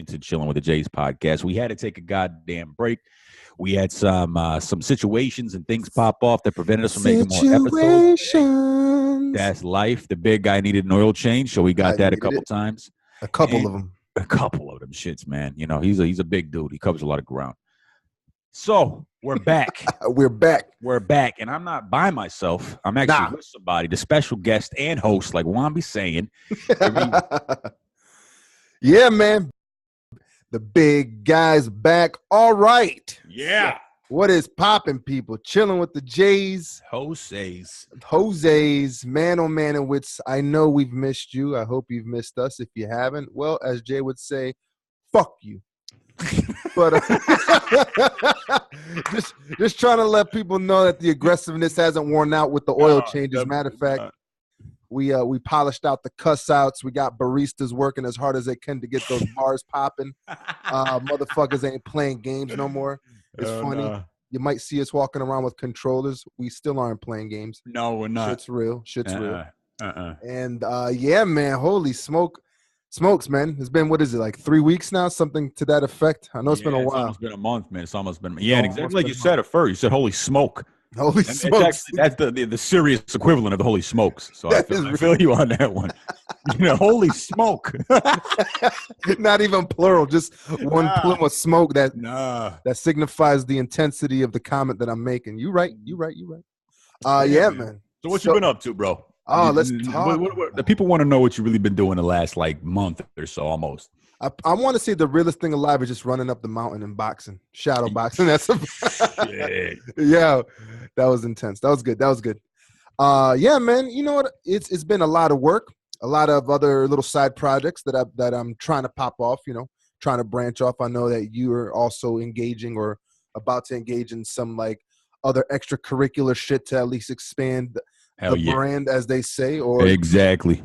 to Chilling with the Jays podcast. We had to take a goddamn break. We had some situations and things pop off that prevented us from making more episodes. That's life. The big guy needed an oil change, so we got that a couple times. A couple of them shits, man. You know, he's a big dude. He covers a lot of ground. So we're back. We're back. And I'm not by myself. I'm actually with somebody, the special guest and host, like Juan be saying. Yeah, man. The big guy's back. All right. Yeah. What is popping, people? Chilling with the Jays. Jose's. Man, oh, man, and wits. I know we've missed you. I hope you've missed us. If you haven't, well, as Jay would say, fuck you. But just trying to let people know that the aggressiveness hasn't worn out with the oil changes. Matter of fact, we polished out the cuss outs. We got baristas working as hard as they can to get those bars popping. Motherfuckers ain't playing games no more. It's funny. No. You might see us walking around with controllers. We still aren't playing games. No, we're not. Shit's real. And yeah, man, holy smokes, man. It's been, what is it, like 3 weeks now? Something to that effect. I know it's been a while. It's almost been a month, man. It's almost been. Yeah, and exactly like you said at first. You said holy smoke. Holy smokes. That's the serious equivalent of the holy smokes. So I feel you on that one. You know, holy smoke. Not even plural, just one plume of smoke that signifies the intensity of the comment that I'm making. You right. Yeah, man. So what you been up to, bro? Oh, let's talk. The people want to know what you really been doing the last like month or so, almost. I want to say the realest thing alive is just running up the mountain and boxing, shadow boxing. That's yeah, that was intense. That was good. Yeah, man. You know what? It's been a lot of work, a lot of other little side projects that I'm trying to pop off. You know, trying to branch off. I know that you are also engaging or about to engage in some like other extracurricular shit to at least expand the brand, as they say, or exactly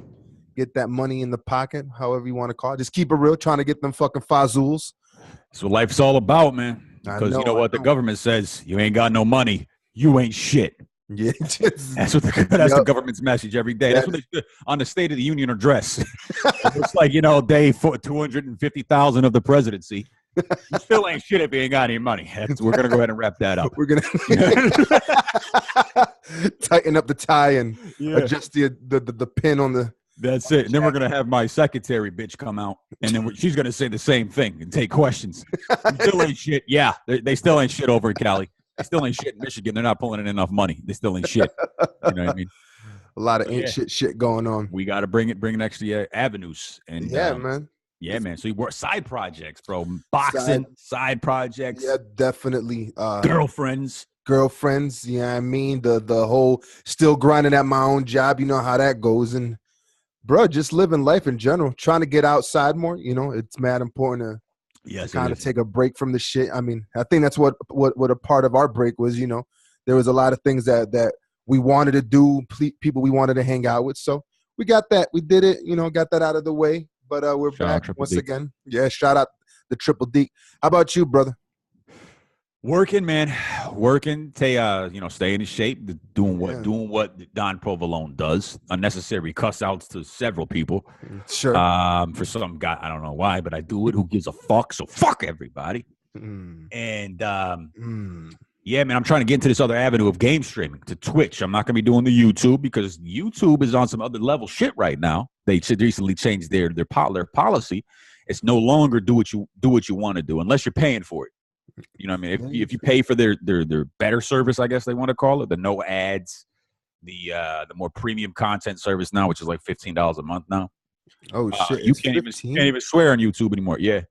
get that money in the pocket, however you want to call it. Just keep it real, trying to get them fucking fazools. That's what life's all about, man. Because you know what the government says: you ain't got no money, you ain't shit. Yeah, that's the government's message every day. That's what they do on the State of the Union address. It's like, you know, day 250,000 of the presidency. You still ain't shit if you ain't got any money. We're gonna go ahead and wrap that up. We're gonna tighten up the tie and adjust the pin on the. That's it. And then we're going to have my secretary bitch come out, and then she's going to say the same thing and take questions. You still ain't shit. Yeah, they still ain't shit over in Cali. They still ain't shit in Michigan. They're not pulling in enough money. They still ain't shit. You know what I mean? A lot of ain't shit going on. We got to bring extra avenues. And man. Yeah, man. So you work side projects, bro. Boxing, side projects. Yeah, definitely. Girlfriends. Yeah, I mean, the whole still grinding at my own job. You know how that goes. And bro, just living life in general, trying to get outside more. You know, it's mad important to kind of take a break from the shit. I mean, I think that's what a part of our break was. You know, there was a lot of things that we wanted to do, people we wanted to hang out with. So we got that. We did it. You know, got that out of the way. But we're back once again. Yeah, shout out the Triple D. How about you, brother? Working, man. Working. Staying in shape, doing what Don Provolone does. Unnecessary cuss outs to several people. Sure. For some guy, I don't know why, but I do it. Who gives a fuck? So fuck everybody. And yeah, man, I'm trying to get into this other avenue of game streaming to Twitch. I'm not gonna be doing the YouTube because YouTube is on some other level shit right now. They recently changed their policy. It's no longer do what you want to do unless you're paying for it. You know what I mean? If you pay for their better service, I guess they want to call it, the no ads, the more premium content service now, which is like $15 a month now. Oh shit! You can't even swear on YouTube anymore. Yeah.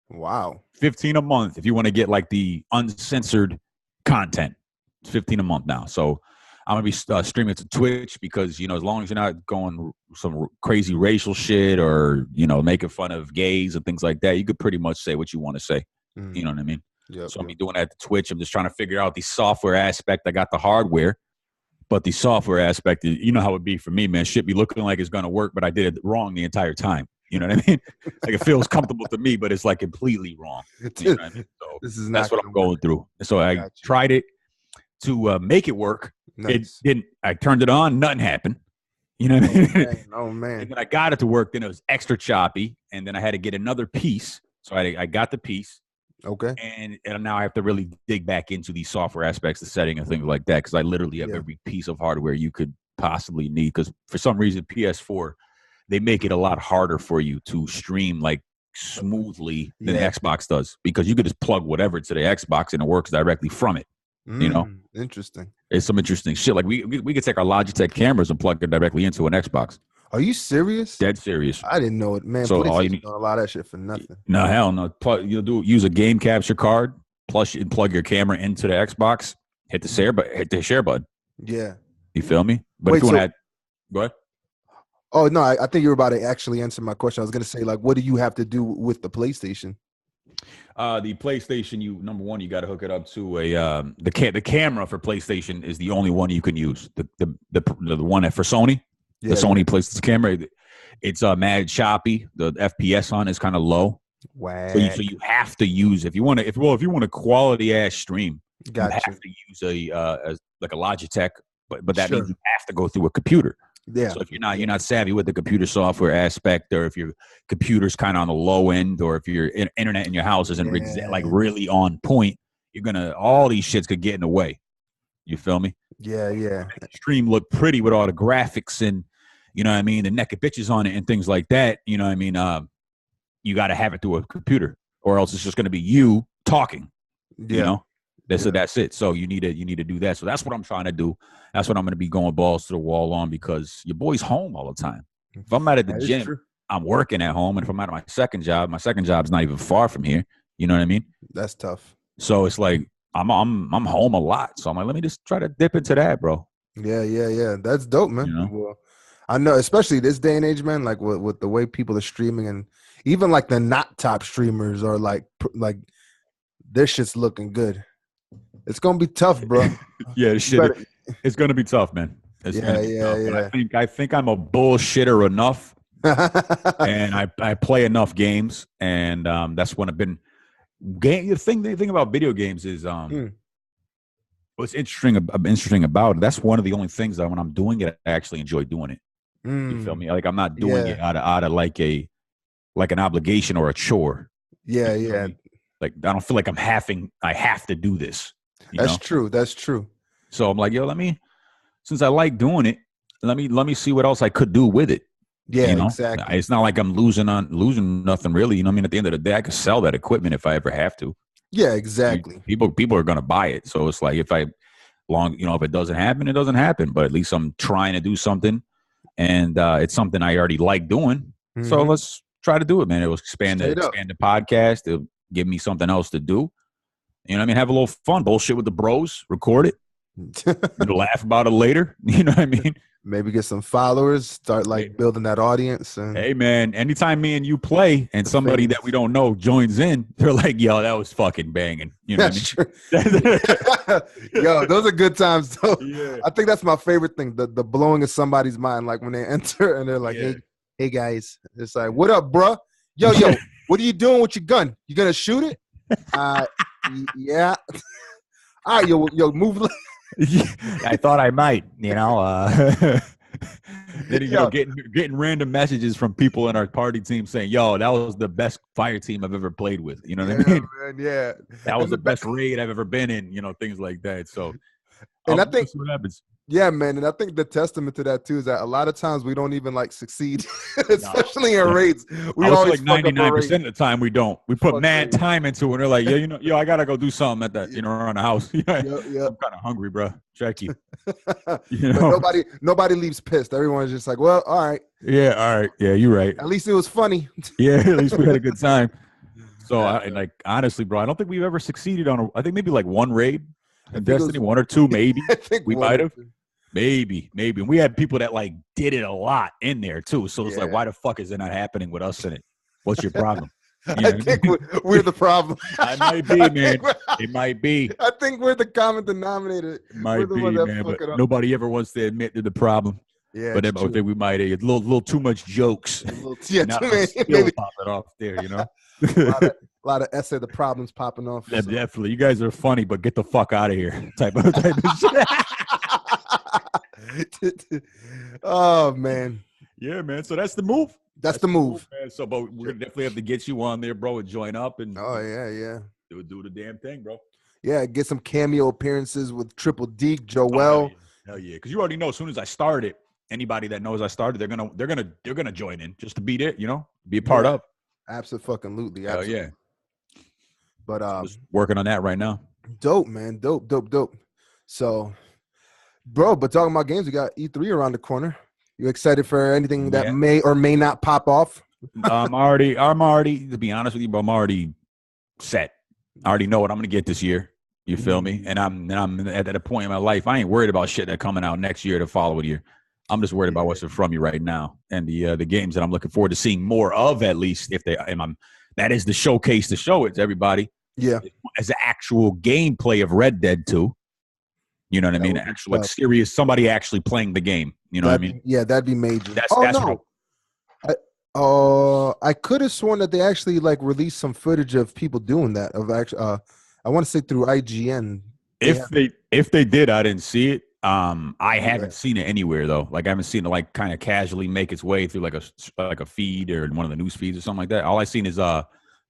Wow. $15 a month if you want to get like the uncensored content. It's $15 a month now. So I'm gonna be streaming to Twitch because, you know, as long as you're not going some crazy racial shit or, you know, making fun of gays and things like that, you could pretty much say what you want to say. You know what I mean? Yep, so I'll be doing that to Twitch. I'm just trying to figure out the software aspect. I got the hardware, but the software aspect, you know how it be for me, man. Shit be looking like it's going to work, but I did it wrong the entire time. You know what I mean? Like it feels comfortable to me, but it's like completely wrong. You know what I mean? So that's what I'm going through. So I tried it to make it work. Nice. It didn't. I turned it on. Nothing happened. You know what I mean? Oh, man. And then I got it to work. Then it was extra choppy. And then I had to get another piece. So I got the piece. Okay. And now I have to really dig back into these software aspects, the setting and things like that, because I literally have every piece of hardware you could possibly need. Because for some reason, PS4, they make it a lot harder for you to stream like smoothly than Xbox does, because you could just plug whatever to the Xbox and it works directly from it. You know, interesting. It's some interesting shit. Like we could take our Logitech cameras and plug it directly into an Xbox. Are you serious? Dead serious. I didn't know it, man. So all you need, doing a lot of that shit for nothing. No, hell no. Use a game capture card, plus you plug your camera into the Xbox. Hit the share button. Yeah. You feel me? But wait, if you want to go ahead. Oh no, I think you were about to actually answer my question. I was going to say, like, what do you have to do with the PlayStation? The PlayStation, number one, you got to hook it up to the camera for PlayStation is the only one you can use. The one for Sony. The Sony PlayStation camera, it's mad choppy. The FPS on is kind of low. Wow. So you have to use if you want a quality ass stream. Gotcha. You have to use a Logitech, but that means you have to go through a computer. Yeah. So if you're not savvy with the computer software aspect, or if your computer's kind of on the low end, or if your internet in your house isn't like really on point, all these shits could get in the way. You feel me? Yeah. The stream look pretty with all the graphics and, you know what I mean, the naked bitches on it and things like that. You know what I mean? You got to have it through a computer, or else it's just going to be you talking. You know, that's it. So you need to do that. So that's what I'm trying to do. That's what I'm going to be going balls to the wall on, because your boy's home all the time. If I'm out at the gym, I'm working at home, and if I'm out at my second job's not even far from here. You know what I mean? That's tough. So it's like I'm home a lot. So I'm like, let me just try to dip into that, bro. Yeah. That's dope, man. You know? Well, I know, especially this day and age, man, like with the way people are streaming, and even like the not top streamers are like this shit's looking good. It's going to be tough, bro. It's going to be tough, man. Tough. I think I'm a bullshitter enough, and I play enough games, and that's when I've been. The thing about video games is what's interesting about it. That's one of the only things that when I'm doing it, I actually enjoy doing it. You feel me? Like I'm not doing it out of like an obligation or a chore. Yeah. Like I don't feel like I have to do this. That's true. So I'm like, yo, since I like doing it, let me see what else I could do with it. Yeah, exactly. It's not like I'm losing nothing really. You know what I mean? At the end of the day, I could sell that equipment if I ever have to. Yeah, exactly. People are gonna buy it. So it's like if it doesn't happen, it doesn't happen. But at least I'm trying to do something, and it's something I already like doing. Mm-hmm. So let's try to do it, man. It will expand the podcast. It'll give me something else to do. You know what I mean? Have a little fun, bullshit with the bros, record it. Laugh about it later. You know what I mean? Maybe get some followers, start building that audience. And hey, man, anytime me and you play and somebody that we don't know joins in, they're like, yo, that was fucking banging. You know what I mean? Yo, those are good times, though. Yeah. I think that's my favorite thing, the blowing of somebody's mind, like when they enter and they're like, hey, guys. It's like, what up, bro? Yo, what are you doing with your gun? You going to shoot it? Yeah. All right, yo, move. I thought I might, Then getting random messages from people in our party team saying, "Yo, that was the best fire team I've ever played with." You know what I mean? Man, yeah. That was the best raid I've ever been in. Things like that. So, and I think what happens. Yeah, man, and I think the testament to that too is that a lot of times we don't even succeed, especially in raids. We always 99% of the time we don't. We put mad time into it. And they're like, I gotta go do something at that, around the house. I'm kind of hungry, bro. Check you. But nobody leaves pissed. Everyone's just like, well, all right. Yeah, all right. Yeah, you're right. At least it was funny. Yeah, at least we had a good time. So, honestly, bro, I don't think we've ever succeeded on I think maybe one raid. Destiny, one or two, maybe. I think we might have. Maybe. And we had people that did it a lot in there too. So it's why the fuck is it not happening with us in it? What's your problem? I think we're the problem. It might be, man. It might be. I think we're the common denominator. It might be, man. But nobody ever wants to admit to the problem. Yeah, but I think we might have a little too much jokes. Too many. Maybe popping off there, a lot of essay the problems popping off. Yeah, definitely. You guys are funny, but get the fuck out of here. Type of shit. Oh man. Yeah, man. So that's the move. That's the move. Cool, man. So, but we're gonna definitely have to get you on there, bro, and join up and do the damn thing, bro. Yeah, get some cameo appearances with Triple D, Joel. Hell yeah, because you already know as soon as I started, anybody that knows I started, they're gonna join in just to be there, be a part of. Absolutely. Hell yeah. But just working on that right now. Dope, man. Dope. So, bro, but talking about games, we got E3 around the corner. You excited for anything that may or may not pop off? I'm already, to be honest with you, bro, I'm already set. I already know what I'm gonna get this year. You feel me? And I'm at a point in my life. I ain't worried about shit that coming out next year, the following year. I'm just worried about what's in front of me right now, and the games that I'm looking forward to seeing more of. At least if that is the showcase to show it to everybody. Yeah, as the actual gameplay of Red Dead 2. You know what I mean? Actual like serious somebody actually playing the game. You know what I mean? Yeah, that'd be major. That's I could have sworn that they actually like released some footage of people doing that. Of actually, I want to say through IGN. If they did, I didn't see it. I haven't seen it anywhere though. Like I haven't seen it like kind of casually make its way through like a feed or one of the news feeds or something like that. All I've seen is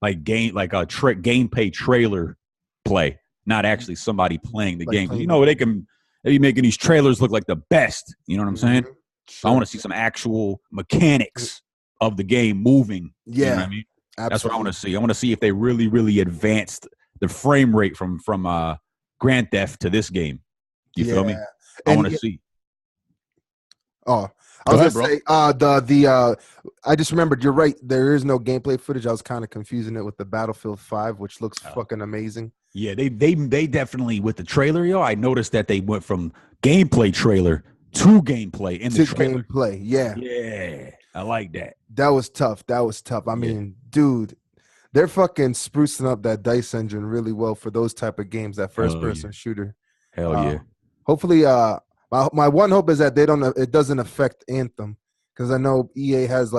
gameplay trailer play, not actually somebody playing the game. They be making these trailers look like the best. You know what I'm saying? Sure. I want to see some actual mechanics of the game moving. Yeah, you know what I mean? Absolutely. That's what I want to see. I want to see if they really, really advanced the frame rate from Grand Theft to this game. You feel me? I want to see. Oh, I was gonna say I just remembered. You're right. There is no gameplay footage. I was kind of confusing it with the Battlefield 5, which looks fucking amazing. Yeah, they definitely with the trailer, I noticed that they went from gameplay trailer to gameplay in the trailer. Gameplay, yeah, I like that. That was tough. I mean, dude, they're fucking sprucing up that DICE engine really well for those type of games. That first person shooter. Hell yeah. Hopefully, my one hope is that it doesn't affect Anthem, because I know EA has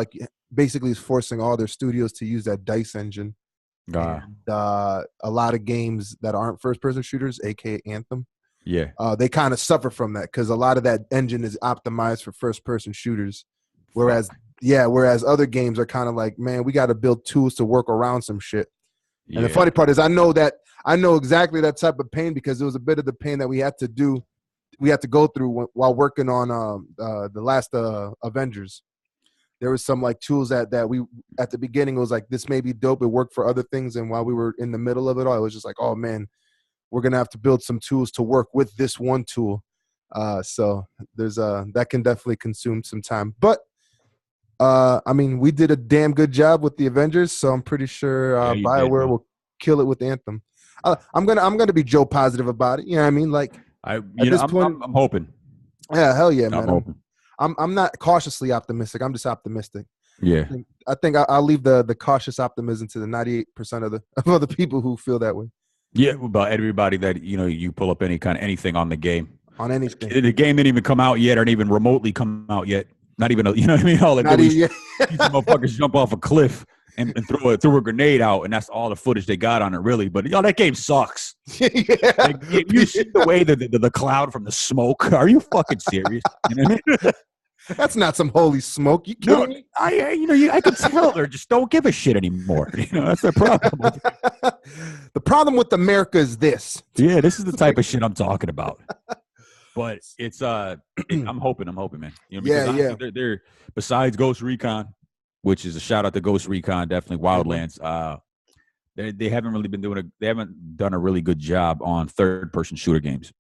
basically is forcing all their studios to use that DICE engine. And, a lot of games that aren't first person shooters, aka Anthem, they kind of suffer from that because a lot of that engine is optimized for first person shooters, whereas other games are kind of like, man, we got to build tools to work around some shit. And the funny part is I know exactly that type of pain, because it was a bit of the pain that we had to go through while working on the last Avengers. There was some tools that we at the beginning, it was like, this may be dope, it worked for other things, and while we were in the middle of it all, it was just like, oh man, we're gonna have to build some tools to work with this one tool. So there's that can definitely consume some time, but I mean, we did a damn good job with the Avengers, so I'm pretty sure BioWare will kill it with Anthem. I'm gonna be Joe positive about it. You know what I mean? I'm hoping. Yeah, hell yeah, man. I'm hoping. I'm not cautiously optimistic. I'm just optimistic. Yeah. I think I'll leave the cautious optimism to the 98% of other people who feel that way. Yeah, about everybody that you pull up anything on the game. On anything. The game didn't even come out yet, or didn't even remotely come out yet. Not even you know what I mean? All they do is these motherfuckers jump off a cliff and throw a grenade out, and that's all the footage they got on it, really. But that game sucks. You see the way the cloud from the smoke? Are you fucking serious? You know what I mean? That's not some holy smoke. You kidding me? I can tell they just don't give a shit anymore. That's the problem. The problem with America is this. Yeah, this is the type of shit I'm talking about. But it's I'm hoping, man. They're besides Ghost Recon, which is a shout out to Ghost Recon, definitely Wildlands. They haven't really they haven't done a really good job on third person shooter games.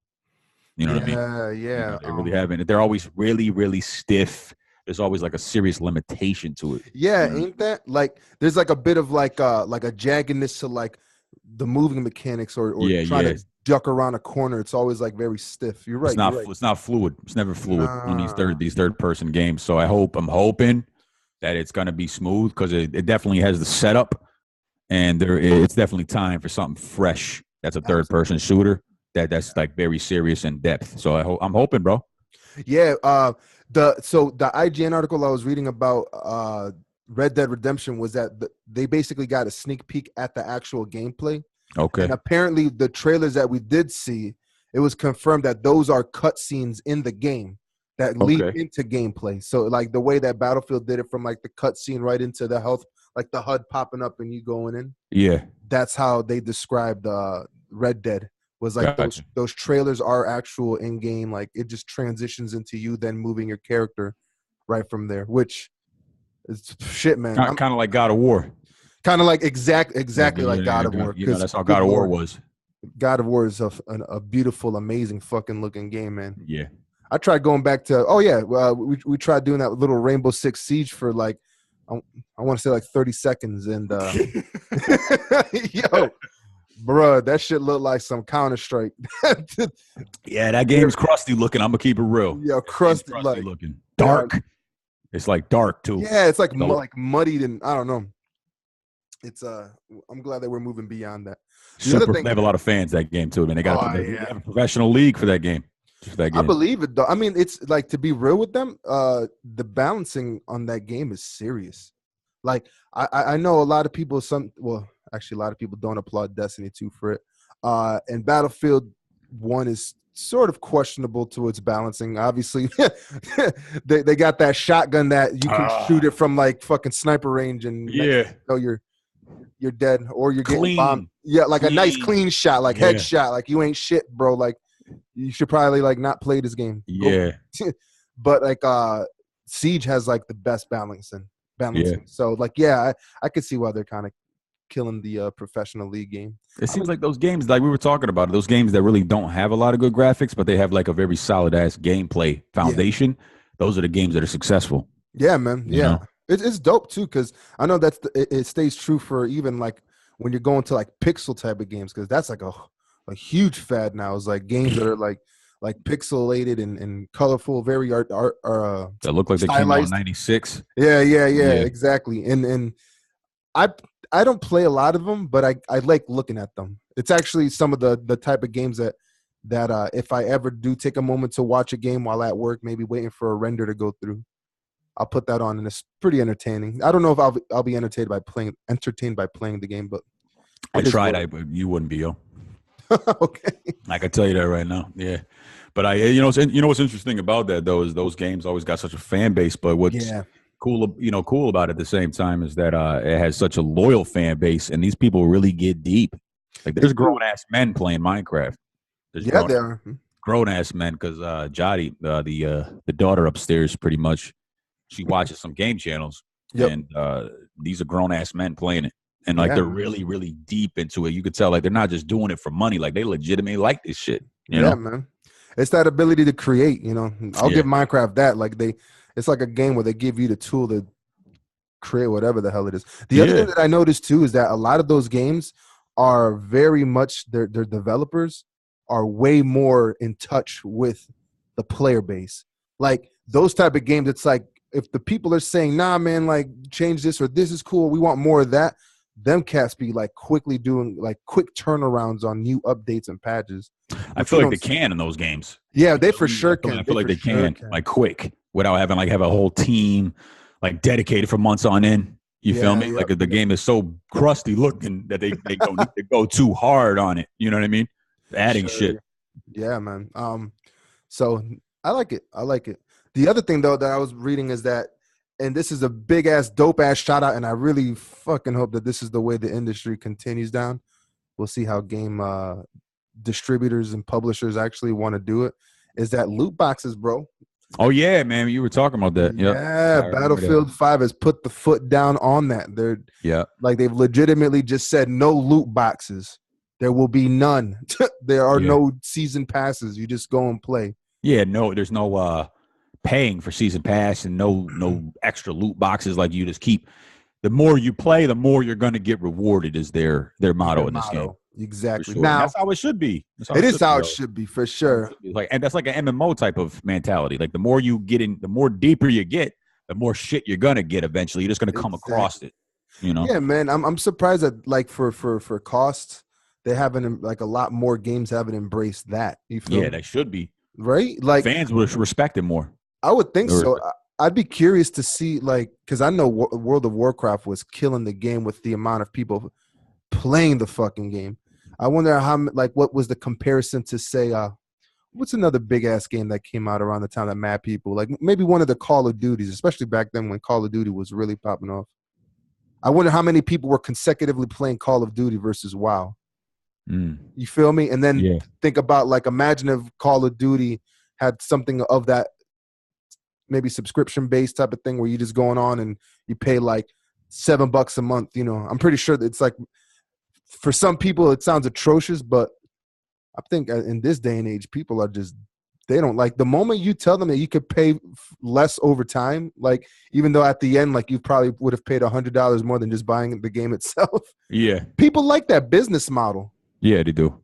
You know what I mean? Yeah. They really haven't. They're always really, really stiff. There's always a serious limitation to it. Yeah, ain't that there's a bit of a jaggedness to the moving mechanics or trying to duck around a corner. It's always very stiff. You're right. It's not fluid. It's never fluid on these third person games. So I'm hoping that it's gonna be smooth, because it definitely has the setup, and it's definitely time for something fresh. That's a third person shooter that's very serious in depth. So I'm hoping, bro. Yeah. The IGN article I was reading about Red Dead Redemption was that they basically got a sneak peek at the actual gameplay. Okay. And apparently the trailers that we did see, it was confirmed that those are cutscenes in the game. that lead into gameplay. So like the way that Battlefield did it from like the cutscene right into the health, like the HUD popping up and you going in. Yeah. That's how they described Red Dead. Was like those trailers are actual in game. Like it just transitions into you then moving your character right from there, which is shit, man. Kind of like God of War. Kind of like exactly like God of War. You know, that's how God of War was. God of War is a beautiful, amazing fucking looking game, man. Yeah. I tried going back to we tried doing that little Rainbow Six Siege for like I want to say like 30 seconds and yo. Bruh, that shit looked like some Counter-Strike. Yeah, that game's crusty looking. I'm gonna keep it real. Yeah, crusty like, looking. Dark. Yeah. It's like dark too. Yeah, it's like like muddied and I don't know. It's I'm glad that we're moving beyond that. They have a lot of fans that game too, man. They got they have a professional league for that game. I believe it though. I mean, it's like, to be real with them, the balancing on that game is serious. Like I know a lot of people actually, a lot of people don't applaud Destiny 2 for it. And Battlefield 1 is sort of questionable to its balancing. Obviously, they got that shotgun that you can shoot it from like fucking sniper range, and you're dead or you're getting bombed. Yeah, like a nice clean shot, like headshot. Like you ain't shit, bro. Like you should probably like not play this game. Yeah. But like Siege has like the best balancing. So like I could see why they're kind of killing the professional league game. It seems like those games, like we were talking about, those games that really don't have a lot of good graphics, but they have like a very solid ass gameplay foundation. Yeah. Those are the games that are successful. Yeah, man. Yeah, it's dope too, because I know that's it stays true for even like when you're going to like pixel type of games, because that's like a huge fad now. It's like games that are like pixelated and colorful, very art that look like they came out in 96. Yeah, exactly. And I don't play a lot of them, but I like looking at them. It's actually some of the type of games that if I ever do take a moment to watch a game while at work, maybe waiting for a render to go through, I'll put that on, and it's pretty entertaining. I don't know if I'll be entertained by playing the game, but I tried. You wouldn't be, yo. Okay, I can tell you that right now. Yeah, but what's interesting about that though is those games always got such a fan base. But what's cool about it at the same time is that it has such a loyal fan base, and these people really get deep. Like there's grown ass men playing Minecraft. There are grown ass men, because Jody, the daughter upstairs, pretty much, she watches some game channels, and these are grown ass men playing it. And like they're really, really deep into it. You could tell like they're not just doing it for money. Like they legitimately like this shit. You know? Man. It's that ability to create. I'll give Minecraft that. Like it's like a game where they give you the tool to create whatever the hell it is. The other thing that I noticed too is that a lot of those games are very much their developers are way more in touch with the player base. Like those type of games, it's like if the people are saying, "Nah, man, like change this or this is cool. We want more of that." Them cats be like quickly doing like quick turnarounds on new updates and patches. I feel like they can in those games. Yeah, they for sure can. I feel like they can like quick without having have a whole team like dedicated for months on end. You feel me? Like the game is so crusty looking that they don't need to go too hard on it. You know what I mean? Adding shit. Yeah, man. So I like it. The other thing though that I was reading is that, and this is a big ass dope ass shout out, and I really fucking hope that this is the way the industry continues down. We'll see how game distributors and publishers actually want to do it. Is that loot boxes, bro? Oh yeah, man, you were talking about that. Yep. Yeah, Battlefield 5 has put the foot down on that. Like they've legitimately just said no loot boxes. There will be none. There are no season passes. You just go and play. Yeah, no, there's no paying for season pass and no extra loot boxes. Like you just keep. The more you play, the more you're going to get rewarded. Is their motto in this game. Exactly. Sure. Now that's how it should be. It is how it should be for sure. And that's like an MMO type of mentality. Like the more you get in, the more deeper you get, the more shit you're gonna get. Eventually, you're just gonna come across it. Yeah, man. I'm surprised that like for costs, they haven't like a lot more games haven't embraced that. You feel? Yeah, they should be. Right? Like fans would respect it more. I would think so. I'd be curious to see, like, because I know World of Warcraft was killing the game with the amount of people playing the fucking game. I wonder how, like, what was the comparison to say what's another big ass game that came out around the time that mad people, like maybe one of the Call of Duties, especially back then when Call of Duty was really popping off. I wonder how many people were consecutively playing Call of Duty versus WoW. You feel me? And then think about, like, imagine if Call of Duty had something of that, maybe subscription based type of thing where you just going on and you pay like $7 a month. You know, I'm pretty sure that it's like, for some people it sounds atrocious, but I think in this day and age, people are just, they don't like the moment you tell them that you could pay less over time. Like, even though at the end, like, you probably would have paid $100 more than just buying the game itself. Yeah. People like that business model. Yeah, they do.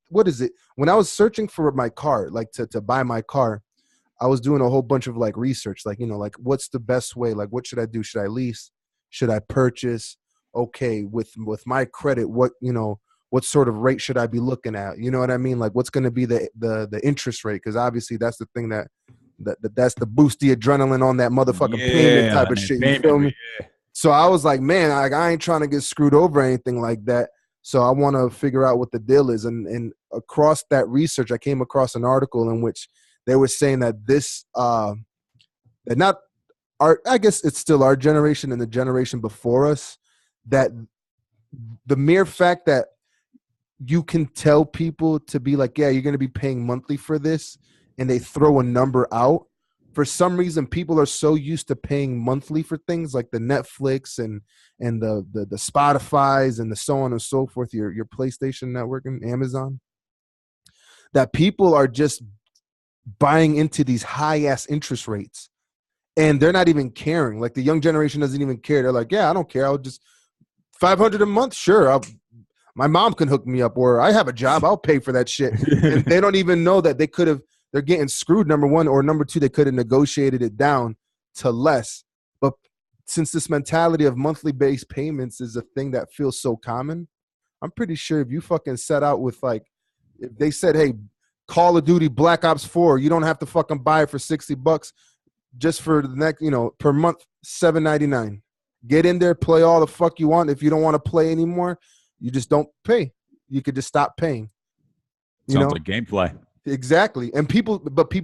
What is it? When I was searching for my car, like to buy my car, I was doing a whole bunch of like research, like, you know, like what's the best way? Like, what should I do? Should I lease? Should I purchase? Okay, with my credit, what, you know, what sort of rate should I be looking at? You know what I mean? Like, what's going to be the interest rate? Because obviously that's the thing that's the boost the adrenaline on that motherfucking payment type of shit. You feel me? Yeah. So I was like, man, I ain't trying to get screwed over or anything like that. So I want to figure out what the deal is. And across that research, I came across an article in which they were saying that this, that not our, I guess it's still our generation and the generation before us, that the mere fact that you can tell people to be like, yeah, you're going to be paying monthly for this, and they throw a number out. For some reason, people are so used to paying monthly for things like the Netflix and the Spotify's and the so on and so forth, your PlayStation Network and Amazon, that people are just buying into these high ass interest rates, and they're not even caring. Like, the young generation doesn't even care. They're like, yeah, I don't care. I'll just $500 a month. Sure. My mom can hook me up, or I have a job. I'll pay for that shit. And they don't even know that they're getting screwed, number one, or number two, they could have negotiated it down to less. But since this mentality of monthly based payments is a thing that feels so common, I'm pretty sure if you fucking set out with, like, if they said, hey, Call of Duty Black Ops 4, you don't have to fucking buy it for $60 just for the next, you know, per month, $7.99. Get in there, play all the fuck you want. If you don't want to play anymore, you just don't pay. You could just stop paying. Sounds like gameplay. Exactly. And people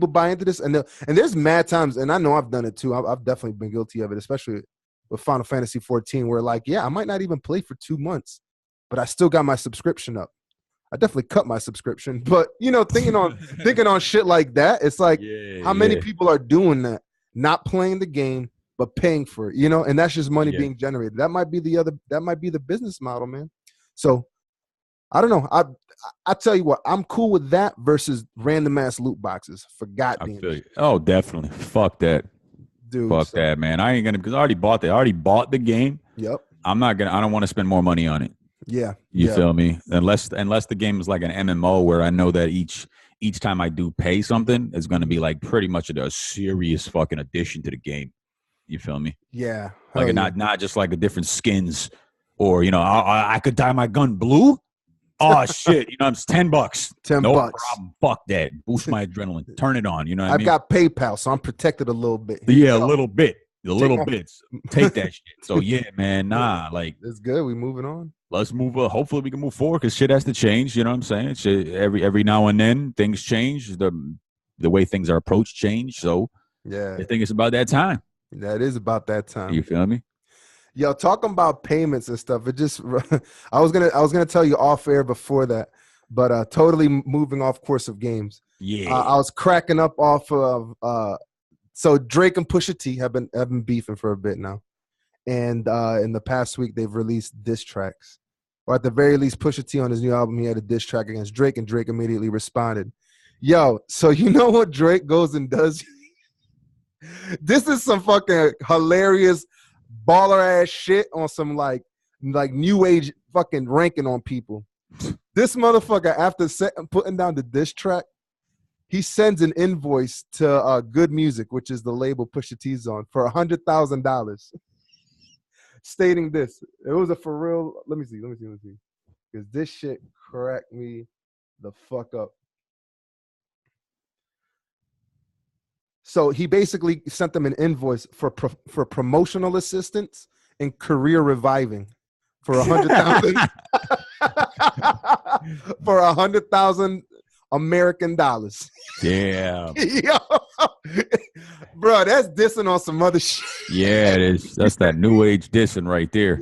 buy into this, and there's mad times, and I know I've done it too. I've definitely been guilty of it, especially with Final Fantasy 14, where, like, yeah, I might not even play for 2 months, but I still got my subscription up. I definitely cut my subscription, but, you know, thinking on shit like that, it's like, how many people are doing that, not playing the game but paying for it, you know? And that's just money being generated. That might be the business model, man. So I don't know. I tell you what, I'm cool with that versus random ass loot boxes. For goddamn. Oh, definitely. Fuck that. Dude. Fuck that, man. I ain't gonna, because I already bought that. I already bought the game. Yep. I don't want to spend more money on it. Yeah. You feel me? Unless the game is like an MMO where I know that each time I do pay something, it's gonna be like pretty much a serious fucking addition to the game. You feel me? Yeah. Like not just like the different skins, or, you know, I could dye my gun blue. Oh shit! You know, it's $10. $10. No problem. Fuck that. Boost my adrenaline. Turn it on. You know what I mean? I've got PayPal, so I'm protected a little bit. Yeah, a little bit. The little bits. Take that shit. So yeah, man. Nah, like, it's good. We moving on. Let's move. Hopefully, we can move forward, because shit has to change. You know what I'm saying? Shit, every now and then, things change. The way things are approached change. So yeah, I think it's about that time. That is about that time. You feel me? Yo, talking about payments and stuff, it just I was gonna tell you off air before that, but totally moving off course of games. Yeah, I was cracking up off of so Drake and Pusha T have been beefing for a bit now, and in the past week they've released diss tracks, or at the very least, Pusha T on his new album, he had a diss track against Drake, and Drake immediately responded. Yo, so you know what Drake goes and does? This is some fucking hilarious baller ass shit on some like new age fucking ranking on people. This motherfucker, after putting down the diss track, he sends an invoice to Good Music, which is the label Pusha T's on, for $100,000, stating this. It was a for real. Let me see, because this shit cracked me the fuck up. So he basically sent them an invoice for promotional assistance and career reviving for $100,000 for $100,000 American dollars. Damn. Yo, bro, that's dissing on some other shit. Yeah, it is. That's that new age dissing right there.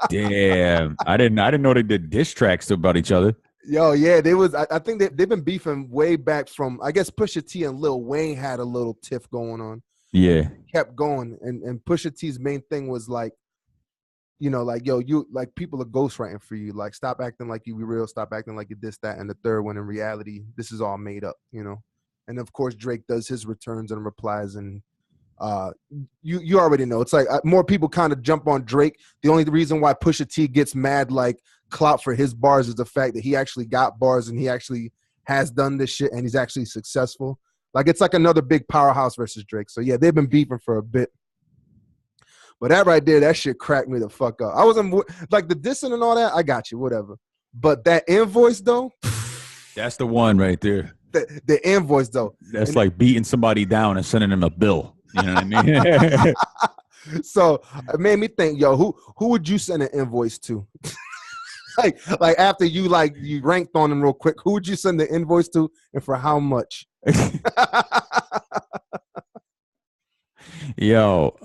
Damn. I didn't know they did diss tracks about each other. Yo, yeah, they was. I think they've been beefing way back from. I guess Pusha T and Lil Wayne had a little tiff going on. Yeah, kept going, and Pusha T's main thing was like, you know, like, yo, you like people are ghostwriting for you. Like, stop acting like you be real. Stop acting like you this, that, and the third one. In reality, this is all made up. You know. And of course, Drake does his returns and replies, and you already know. It's like more people kind of jump on Drake. The only reason why Pusha T gets mad like clout for his bars is the fact that he actually got bars and he actually has done this shit and he's actually successful. Like, it's like another big powerhouse versus Drake. So yeah, they've been beefing for a bit. But that right there, that shit cracked me the fuck up. I wasn't like the dissing and all that. I got you, whatever. But that invoice though, that's the one right there. The invoice though. That's and like beating somebody down and sending them a bill. You know what I mean? So it made me think, yo, who would you send an invoice to? like after you ranked on them real quick, who would you send the invoice to and for how much? Yo,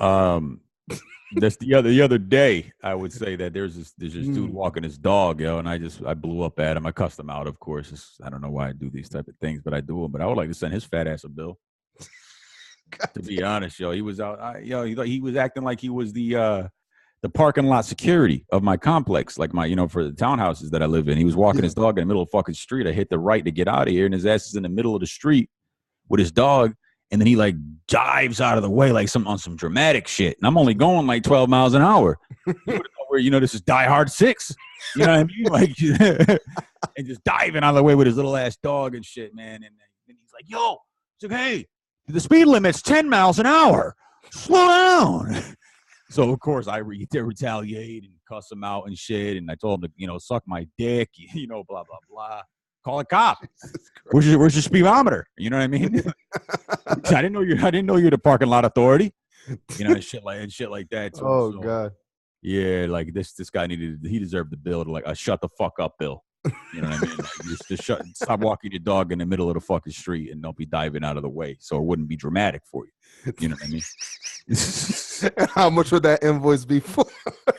that's the other day I would say that there's this dude walking his dog, yo, and I blew up at him. I cussed him out, of course. I don't know why I do these type of things, but I do them. But I would like to send his fat ass a bill. To be honest, yo, he was out. He was acting like he was the parking lot security of my complex, like for the townhouses that I live in. He was walking his dog in the middle of the fucking street. I hit the right to get out of here, and his ass is in the middle of the street with his dog, and then he like dives out of the way like on some dramatic shit. And I'm only going like 12 miles an hour. Where this is Die Hard 6. You know what I mean? Like, and just diving out of the way with his little ass dog and shit, man. And then he's like, yo, he's like, hey, the speed limit's 10 miles an hour. Slow down. So, of course, I retaliate and cuss him out and shit. And I told him to, suck my dick, blah, blah, blah. Call a cop. Where's your speedometer? You know what I mean? I didn't know you're the parking lot authority. And shit like that. So, God. Yeah, like this guy he deserved the bill to like a shut the fuck up bill. You know what I mean? Like, just stop walking your dog in the middle of the fucking street and don't be diving out of the way, so it wouldn't be dramatic for you. You know what I mean? How much would that invoice be for?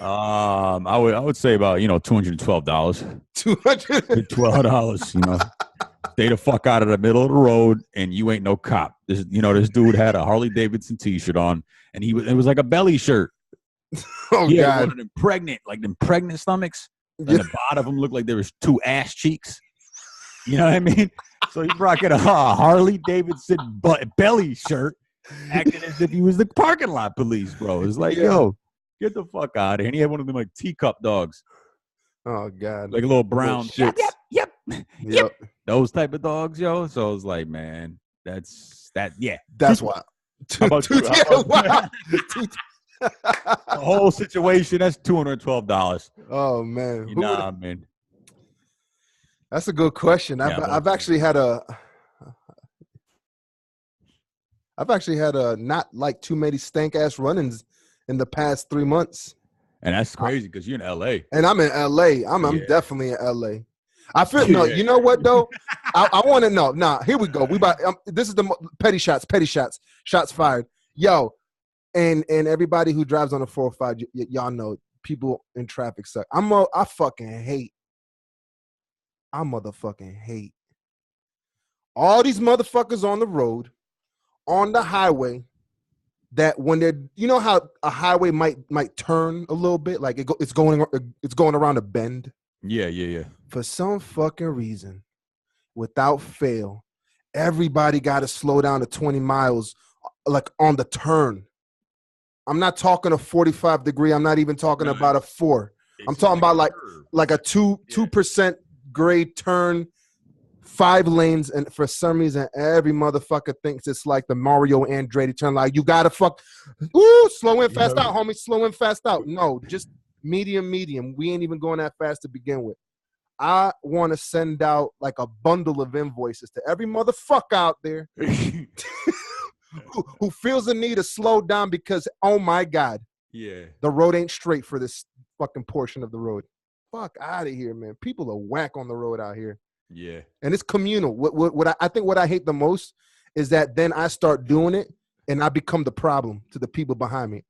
I would say about $212. $212. Stay the fuck out of the middle of the road, and you ain't no cop. This dude had a Harley Davidson T-shirt on, and it was like a belly shirt. Oh, God. One of them pregnant stomachs. And the bottom of them looked like there was two ass cheeks. You know what I mean? So he rocking a Harley Davidson belly shirt, acting as if he was the parking lot police, bro. It's like, yo, get the fuck out of here. And he had one of them like teacup dogs. Oh, God. Like a little brown. Yep. Those type of dogs, yo. So I was like, man, that's why. How about you? Wow. The whole situation, that's $212. Oh, man. Man. That's a good question. I've actually had a not like too many stank ass run-ins in the past 3 months. And that's crazy because you're in LA. And I'm in LA. I'm definitely in LA. I feel you know what though? I want to know. Nah, here we go. This is the petty shots. Shots fired. Yo. And everybody who drives on the 405, y'all know people in traffic suck. I motherfucking hate all these motherfuckers on the road, on the highway, that when they're, how a highway might turn a little bit, like it's going around a bend. Yeah. For some fucking reason, without fail, everybody got to slow down to 20 miles, like on the turn. I'm not talking a 45 degree. I'm not even talking about a 4. I'm talking about like a 2% grade turn, 5 lanes, and for some reason every motherfucker thinks it's like the Mario Andretti turn. Like, you gotta slow in, fast out, homie. Slow in, fast out. No, just medium. We ain't even going that fast to begin with. I want to send out like a bundle of invoices to every motherfucker out there. Who feels the need to slow down because, oh my God, the road ain't straight for this fucking portion of the road. Fuck out of here, man. People are whack on the road out here. Yeah. And it's communal. I think what I hate the most is that then I start doing it and I become the problem to the people behind me.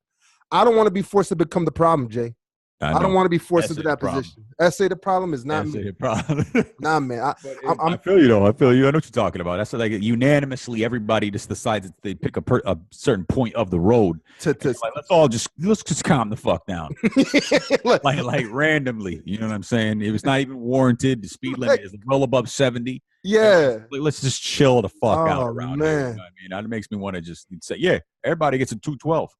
I don't want to be forced to become the problem, Jay. I don't want to be forced into that position. Essay the problem is not me. Problem. Nah, man. I feel you though. I feel you. I know what you're talking about. That's like unanimously everybody just decides that they pick a certain point of the road. Let's just calm the fuck down. like randomly. You know what I'm saying? It was not even warranted. The speed limit is well above 70. Yeah. Let's just chill the fuck out around here. You know what I mean? That makes me want to just say, yeah, everybody gets a 212.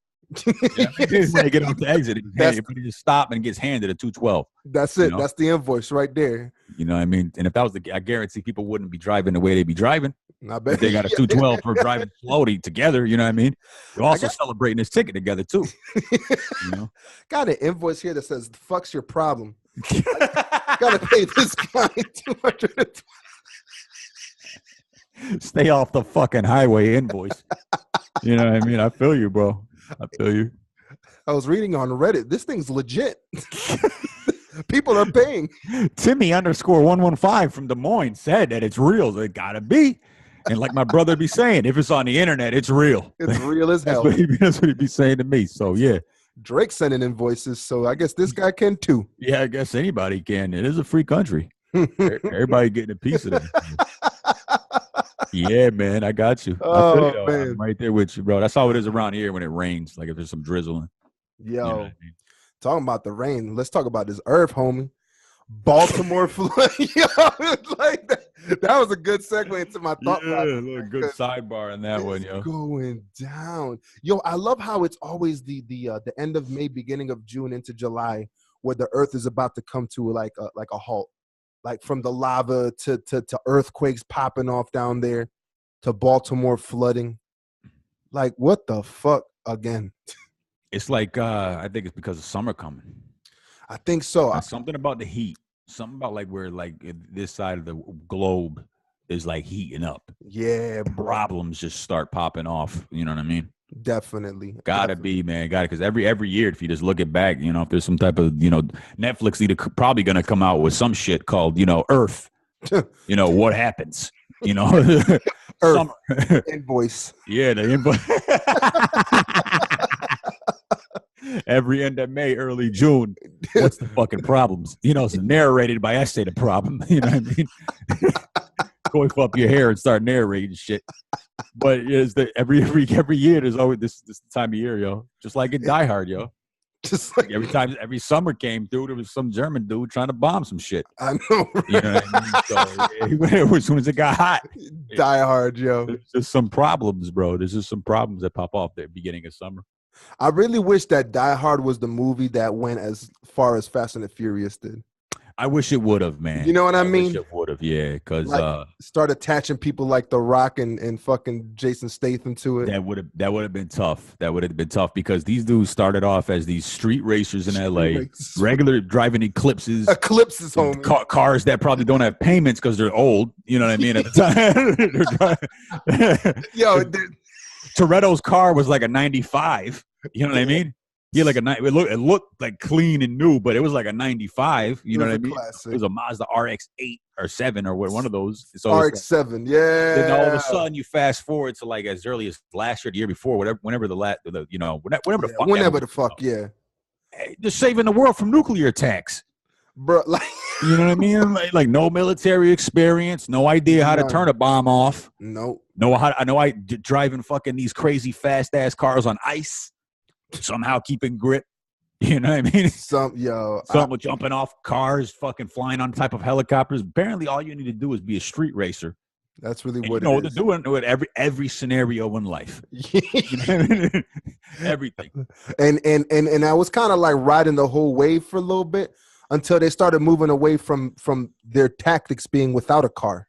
Yeah, when they get off the exit, everybody just stop and gets handed a 212. That's it. That's the invoice right there. You know what I mean? And if that was I guarantee people wouldn't be driving the way they be driving. I bet they got a 212 for driving slowly together. You know what I mean? You're also celebrating this ticket together too. You know? Got an invoice here that says "fuck's your problem." Gotta pay this guy 200. Stay off the fucking highway invoice. You know what I mean? I feel you, bro. I feel you. I was reading on Reddit. This thing's legit. People are paying. Timmy _115 from Des Moines said that it's real. It gotta be. And like my brother be saying, if it's on the internet, it's real. It's real as hell. That's what he'd be saying to me. So yeah. Drake sending invoices, so I guess this guy can too. Yeah, I guess anybody can. It is a free country. Everybody getting a piece of it. Yeah, man, I got you. Oh, man. I'm right there with you, bro. That's how it is around here when it rains. Like if there's some drizzling. Yo, you know what I mean? Talking about the rain. Let's talk about this earth, homie. Baltimore flood. Yo, like that was a good segue into my thought process. Yeah, a little good sidebar on that one, yo. Going down. Yo, I love how it's always the end of May, beginning of June into July, where the earth is about to come to like a halt. Like from the lava to earthquakes popping off down there to Baltimore flooding. Like, what the fuck again? It's like, I think it's because of summer coming. I think so. Something about the heat. Something about like where like this side of the globe is like heating up. Yeah. Problems just start popping off. You know what I mean? Definitely. Gotta be, man. Gotta, because every year, if you just look it back, you know, if there's some type of, you know, Netflix either probably gonna come out with some shit called, you know, Earth. You know, what happens? You know, Earth invoice. Yeah, the invoice. Every end of May, early June. What's the fucking problems? You know, it's narrated by Essay the Problem. You know what I mean? Go up your hair and start narrating shit. But it's every year there's always this time of year, yo. Just like in Die Hard, yo. Just like every summer came through, there was some German dude trying to bomb some shit. I know, right? You know what I mean? So he went there as soon as it got hot. Die Hard, yo. There's just some problems, bro. There's just some problems that pop off there beginning of summer. I really wish that Die Hard was the movie that went as far as Fast and the Furious did. I wish it would have, man. You know what I mean? Wish it would have, yeah. Because like, start attaching people like The Rock and fucking Jason Statham to it. That would have been tough. That would have been tough because these dudes started off as these street racers in LA, regular driving Eclipses, homie. Cars that probably don't have payments because they're old. You know what I mean? At the time, yo, Toretto's car was like a 95. You know what I mean? Yeah, like it looked like clean and new, but it was like a 95. You know what I mean? Classic. It was a Mazda RX-8 or 7 or one of those. So RX-7, yeah. Then all of a sudden, you fast forward to like as early as last year, the year before, whenever the fuck, yeah. Hey, they're saving the world from nuclear attacks, bro. Like, you know what I mean? Like no military experience, no idea how to turn a bomb off. Nope. I driving fucking these crazy fast ass cars on ice. Somehow keeping grip, you know what I mean? Some jumping off cars, fucking flying on type of helicopters. Apparently, all you need to do is be a street racer. That's really what you know what they're doing with every scenario in life. You know what I mean? Everything. And I was kind of like riding the whole wave for a little bit until they started moving away from their tactics being without a car.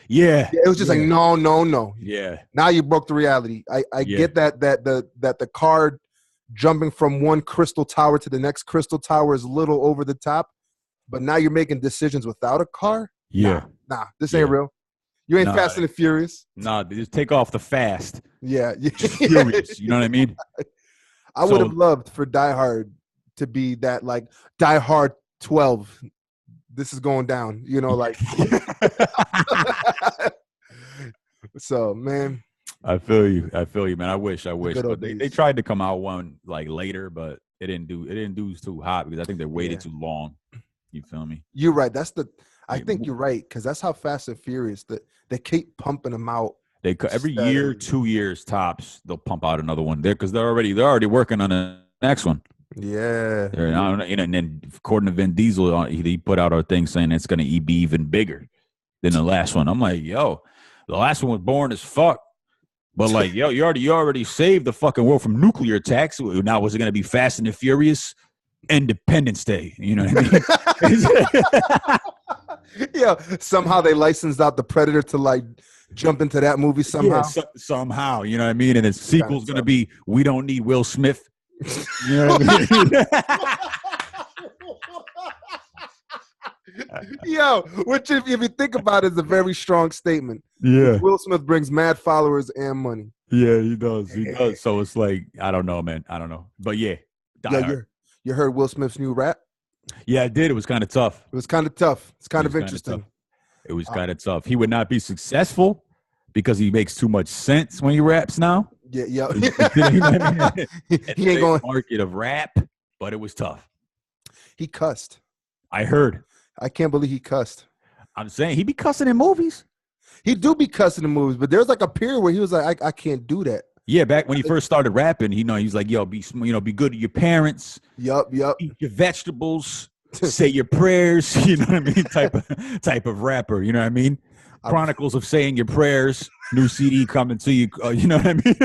Yeah, it was just like no. Yeah. Now you broke the reality. I get that the car jumping from one crystal tower to the next crystal tower is a little over the top, but now you're making decisions without a car. Yeah, nah, this ain't real. You ain't Fast and the Furious. Nah, just take off the fast. Yeah, Furious. You know what I mean? I would have loved for Die Hard to be that, like Die Hard 12, this is going down. You know, like. So, man. I feel you, man. I wish. But they tried to come out one like later, but it didn't do too hot because I think they waited too long. You feel me? You're right. I think you're right because that's how Fast and Furious that they keep pumping them out. Every year, 2 years tops, they'll pump out another one there because they're already working on the next one. Yeah. And then according to Vin Diesel, he put out a thing saying it's going to be even bigger than the last one. I'm like, yo, the last one was boring as fuck. But like, yo, you already saved the fucking world from nuclear attacks. Now was it going to be Fast and the Furious? Independence Day, you know what I mean? Yeah, somehow they licensed out the Predator to like jump into that movie somehow. Yeah, somehow, you know what I mean? And the sequel's going to be We Don't Need Will Smith. You know what I mean? Yo, which if you think about it is a very strong statement. Yeah. Will Smith brings mad followers and money. Yeah, he does. So it's like, I don't know, man. I don't know. But yeah. You heard Will Smith's new rap? Yeah, I did. It was kind of tough. It's kind of interesting. It was kind of tough. He would not be successful because he makes too much sense when he raps now. Yeah. He ain't going market of rap, but it was tough. He cussed. I heard. I can't believe he cussed. I'm saying he be cussing in movies. He do be cussing in movies, but there's like a period where he was like, I can't do that. Yeah, back when he first started rapping, he's like, yo, be good to your parents. Yup. Eat your vegetables. Say your prayers. You know what I mean? Type of rapper. You know what I mean? Chronicles of Saying Your Prayers. New CD coming to you. You know what I mean?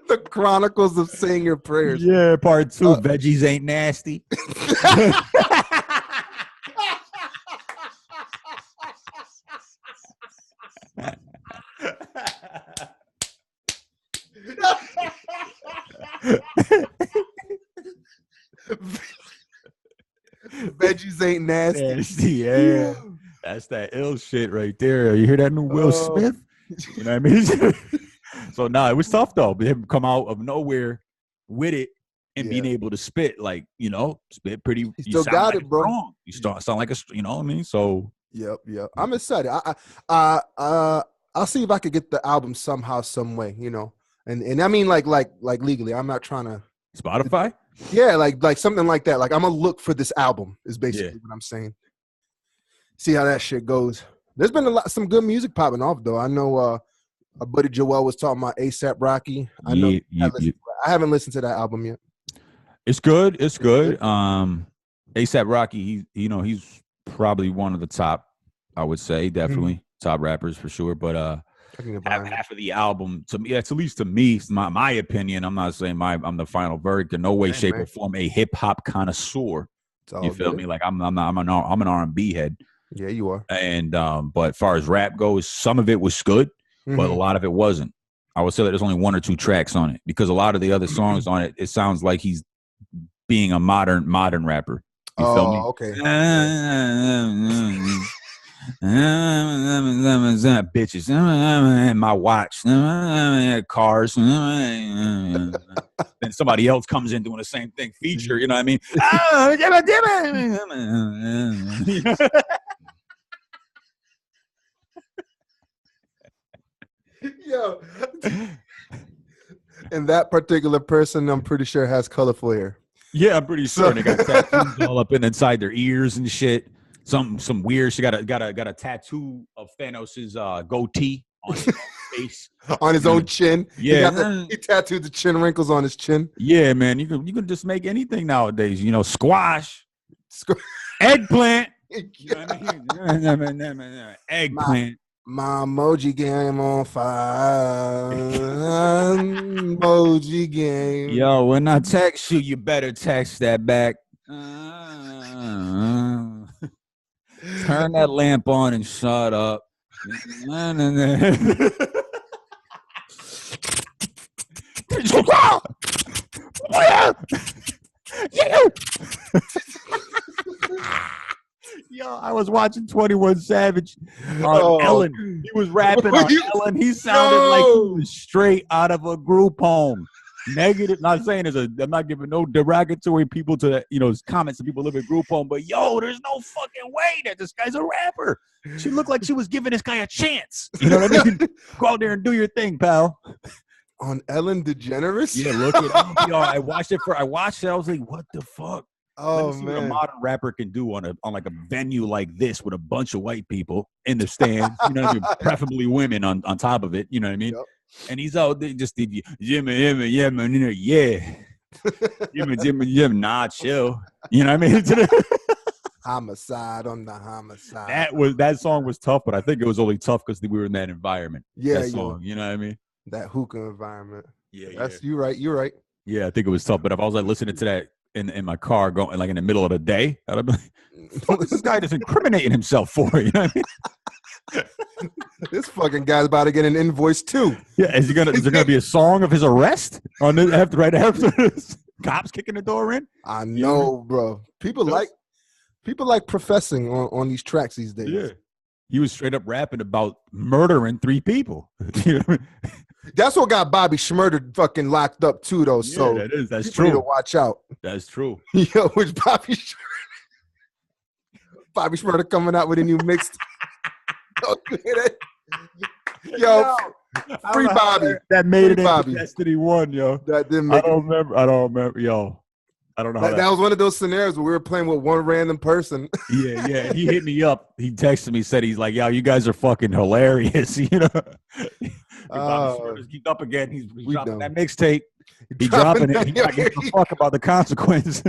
The Chronicles of Saying Your Prayers. Yeah, part 2. Veggies ain't nasty. Veggies ain't nasty. Yeah. That's that ill shit right there. You hear that new Will Smith? You know what I mean? So it was tough though. But him come out of nowhere with it and being able to spit spit pretty. You still got it, bro. Strong. You sound like you know what I mean? So Yep. I'm excited. I'll see if I could get the album somehow, some way, And I mean like legally. I'm not trying to Spotify? Yeah, like something like that. Like I'm gonna look for this album is basically what I'm saying. See how that shit goes. There's been some good music popping off though. I know our buddy Joel was talking about A$AP Rocky. I know I haven't listened to that album yet. It's good. A$AP Rocky, he's probably one of the top, I would say, definitely top rappers for sure. But half of the album, to me, at least to me, my opinion. I'm not saying I'm the final verdict in no way, shape, or form a hip hop connoisseur. You feel me? Like I'm an R&B head. Yeah, you are. And but as far as rap goes, some of it was good, but a lot of it wasn't. I would say that there's only 1 or 2 tracks on it because a lot of the other songs on it sounds like he's being a modern rapper. You feel me? Okay. Bitches, my watch, cars. Then somebody else comes in doing the same thing, feature. You know what I mean? Yo, and that particular person, I'm pretty sure has colorful hair. Yeah, I'm pretty sure. They got tattoos all up inside their ears and shit. Some weird. She got a tattoo of Thanos's goatee on his face, on his own chin. Yeah, he tattooed the chin wrinkles on his chin. Yeah, man, you can just make anything nowadays. Squash, eggplant. You know what I mean? Eggplant. My emoji game on fire. Emoji game. Yo, when I text you, you better text that back. Turn that lamp on and shut up. Yo, I was watching 21 Savage on Ellen. He was rapping on Ellen. He sounded like he was straight out of a group home. Negative. Not saying I'm not giving no derogatory people to that, comments that people live in group home. But there's no fucking way that this guy's a rapper. She looked like she was giving this guy a chance. You know what I mean? Go out there and do your thing, pal. On Ellen DeGeneres? Yeah, look at it. I watched it. I was like, what the fuck? Oh, Let me see man. what a modern rapper can do on like a venue like this with a bunch of white people in the stands. You know what I mean? Preferably women on top of it. You know what I mean? Yep. And he's out there just did yeah, nah, chill. You know what I mean? Homicide on the homicide. That song was tough, but I think it was only tough because we were in that environment. Yeah, that song, you know what I mean? That hookah environment. Yeah, you're right. Yeah, I think it was tough. But if I was like listening to that in my car going like in the middle of the day, I'd be like, what is this guy just incriminating himself for? You know what I mean? This fucking guy's about to get an invoice too. Yeah, is there gonna be a song of his arrest on this right after this? Cops kicking the door in? I know, bro. People like professing on these tracks these days. Yeah. He was straight up rapping about murdering 3 people. You know what I mean? That's what got Bobby Shmurda fucking locked up too, though. Yeah, so that's true. Need to watch out. That's true. Yo, which Bobby Shmurda coming out with a new mix. Yo, free Bobby. That made it Bobby. into Destiny 1, yo. That didn't make I don't remember, yo. I don't know how that was one of those scenarios where we were playing with one random person. Yeah. He hit me up. He texted me, said he's like, yo, you guys are fucking hilarious. You know? He's up again. He's dropping that mixtape. He's dropping it. He's not giving a fuck about the consequence.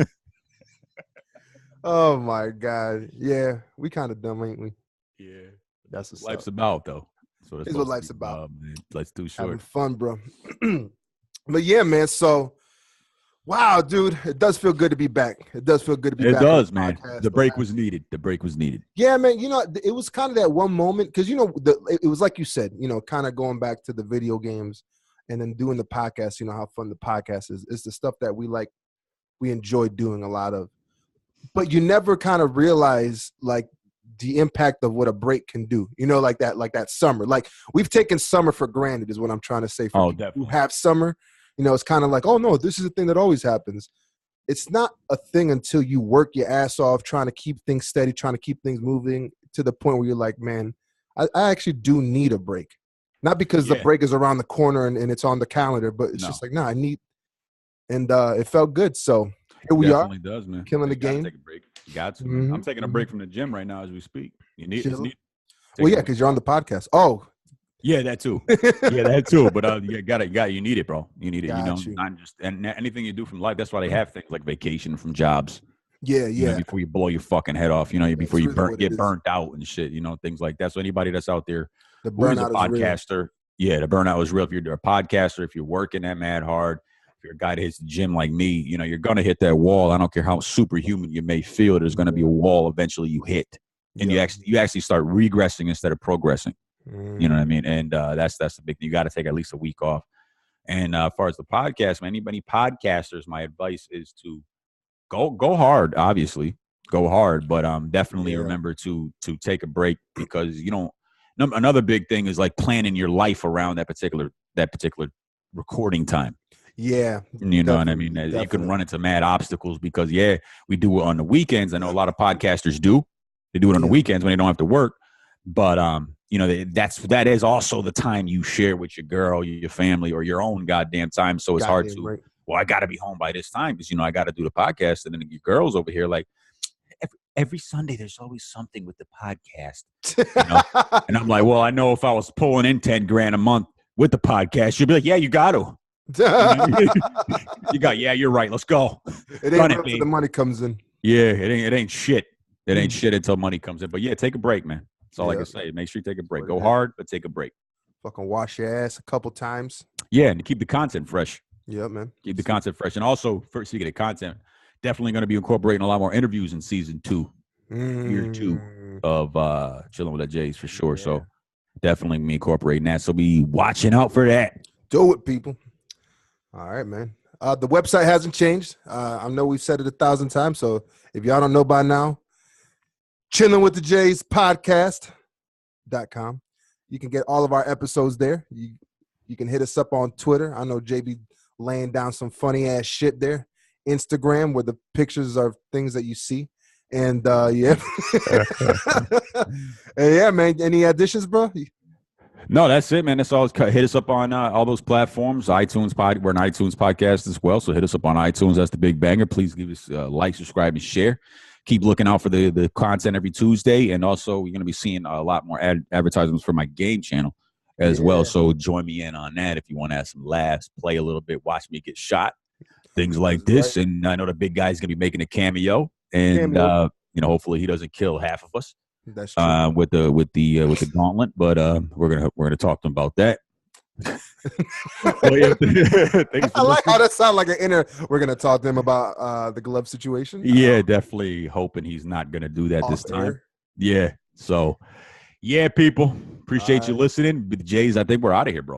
Oh my God. Yeah. We kind of dumb, ain't we? Yeah. That's what life's about, though. So that's what life's about. Let's do short. Having fun, bro. But yeah, man. So wow, dude, it does feel good to be back. It does feel good to be back. It does, man. The break was needed. Yeah, man. It was kind of that one moment because, it was like you said, kind of going back to the video games and then doing the podcast, how fun the podcast is. It's the stuff that we enjoy doing a lot of. But you never kind of realize, like, the impact of what a break can do, like that summer. Like, we've taken summer for granted is what I'm trying to say. For people who have summer. It's kind of like, oh, no, this is a thing that always happens. It's not a thing until you work your ass off trying to keep things steady, trying to keep things moving to the point where you're like, man, I actually do need a break. Not because the break is around the corner and it's on the calendar, but it's just like, no, I need. And it felt good. So here we are. Does, man. Killing the game. Take a break. You got to. Mm-hmm. I'm taking a break from the gym right now as we speak. You need it. Well, yeah, because you're on the podcast. Oh. Yeah, that too. But you need it, bro. You need it. Not just and anything you do from life. That's why they have things like vacation from jobs. Yeah. Before you blow your fucking head off, before you get burnt out and shit. Things like that. So anybody that's out there who is a podcaster, the burnout is real. If you're a podcaster, if you're working that mad hard, if you're a guy that hits the gym like me, you're gonna hit that wall. I don't care how superhuman you may feel. There's gonna be a wall eventually you hit, and you actually start regressing instead of progressing. You know what I mean? And that's the big thing. You got to take at least a week off. And as far as the podcast, man, anybody podcasters, my advice is to go hard. Obviously, go hard, but definitely remember to take a break because another big thing is like planning your life around that particular recording time. Yeah, you know what I mean. Definitely. You can run into mad obstacles because we do it on the weekends. I know a lot of podcasters do. They do it on the weekends when they don't have to work, but that is also the time you share with your girl, your family, or your own goddamn time. So it's hard to. Right. Well, I got to be home by this time because I got to do the podcast, and then your girls over here like every Sunday there's always something with the podcast, and I'm like, well, I know if I was pulling in $10,000 a month with the podcast, you'd be like, yeah, you got to. You're right. Let's go. It ain't until the money comes in. Yeah, it ain't shit. It ain't shit until money comes in. But take a break, man. That's all I can say. Make sure you take a break. Go hard, but take a break. Fucking wash your ass a couple times. Yeah, and to keep the content fresh. Yeah, man. Keep the content fresh. And also, first, speaking of content, definitely going to be incorporating a lot more interviews in season 2, year 2 of Chilling with the Jays for sure. Yeah. So definitely be incorporating that. So be watching out for that. Do it, people. All right, man. The website hasn't changed. I know we've said it 1,000 times. So if y'all don't know by now, Chilling with the Jays podcast.com. You can get all of our episodes there. You can hit us up on Twitter. I know JB laying down some funny ass shit there. Instagram, where the pictures are things that you see. And yeah. Hey, yeah, man. Any additions, bro? No, that's it, man. That's all. Hit us up on all those platforms. iTunes We're an iTunes podcast as well, so hit us up on iTunes. That's the big banger. Please give us like, subscribe, and share. Keep looking out for the content every Tuesday, and also we're going to be seeing a lot more advertisements for my game channel as well. So join me in on that if you want to have some laughs, play a little bit, watch me get shot, things like this. Right. And I know the big guy's going to be making a cameo, and hopefully he doesn't kill half of us. That's true. With the gauntlet, but we're gonna talk to him about that. I like how that sounds like an inner. We're gonna talk to him about the glove situation. Yeah, definitely hoping he's not gonna do that this time. Yeah. So, yeah, people, appreciate you listening. With the Jays, I think we're out of here, bro.